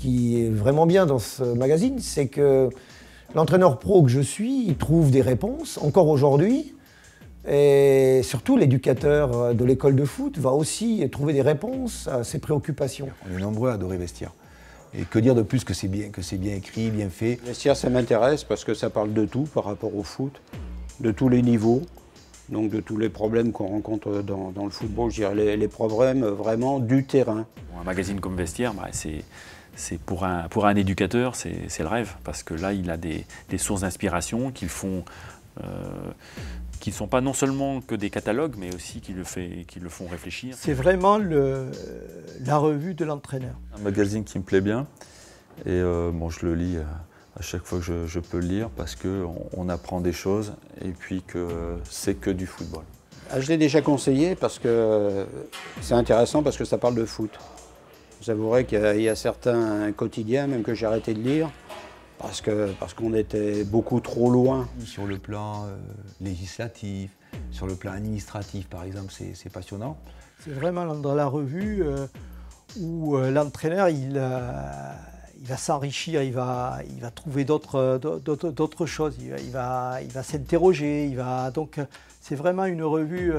qui est vraiment bien dans ce magazine, c'est que l'entraîneur pro que je suis, il trouve des réponses, encore aujourd'hui. Et surtout, l'éducateur de l'école de foot va aussi trouver des réponses à ses préoccupations. On est nombreux à adorer Vestiaire. Et que dire de plus que c'est bien écrit, bien fait. Vestiaire, ça m'intéresse parce que ça parle de tout par rapport au foot, de tous les niveaux, donc de tous les problèmes qu'on rencontre dans le football, je dirais les problèmes vraiment du terrain. Un magazine comme Vestiaire, c'est pour un éducateur, c'est le rêve, parce que là, il a des sources d'inspiration qui ne sont pas non seulement que des catalogues, mais aussi qui le font réfléchir. C'est vraiment la revue de l'entraîneur. Un magazine qui me plaît bien, et bon, je le lis à chaque fois que je peux le lire, parce qu'on apprend des choses, et puis que c'est que du football. Je l'ai déjà conseillé parce que c'est intéressant, parce que ça parle de foot. Vous avouerez qu'il y a certains quotidiens, même que j'ai arrêté de lire, parce qu'on était beaucoup trop loin. Sur le plan législatif, sur le plan administratif par exemple, c'est passionnant. C'est vraiment dans la revue où l'entraîneur il va s'enrichir, il va trouver d'autres choses, il va s'interroger, donc c'est vraiment une revue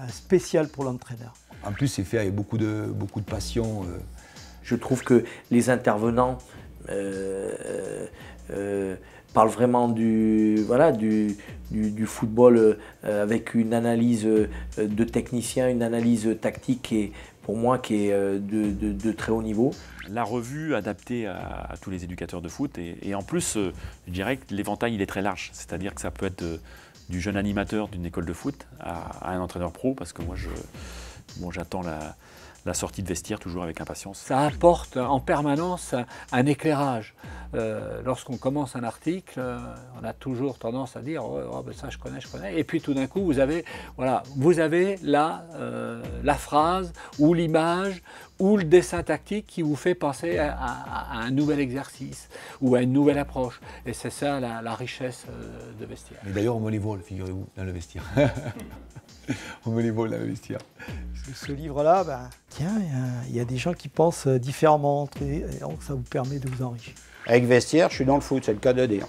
spéciale pour l'entraîneur. En plus c'est fait avec beaucoup de passion. Je trouve que les intervenants parle vraiment du football avec une analyse de technicien, une analyse tactique qui est, pour moi, qui est de très haut niveau. La revue adaptée à tous les éducateurs de foot et en plus, je dirais que l'éventail il est très large, c'est-à-dire que ça peut être du jeune animateur d'une école de foot à un entraîneur pro, parce que moi j'attends la sortie de Vestiaire toujours avec impatience. Ça apporte en permanence un éclairage. Lorsqu'on commence un article, on a toujours tendance à dire oh, ben ça je connais. Et puis tout d'un coup, vous avez la phrase ou l'image ou le dessin tactique qui vous fait penser à un nouvel exercice ou à une nouvelle approche. Et c'est ça la richesse de Vestiaire. Et d'ailleurs, on me les vole, figurez-vous, dans le Vestiaire. On me les vole dans le Vestiaire. Ce livre-là, tiens, il y a des gens qui pensent différemment, et donc ça vous permet de vous enrichir. Avec Vestiaire, je suis dans le foot, c'est le cas de dire.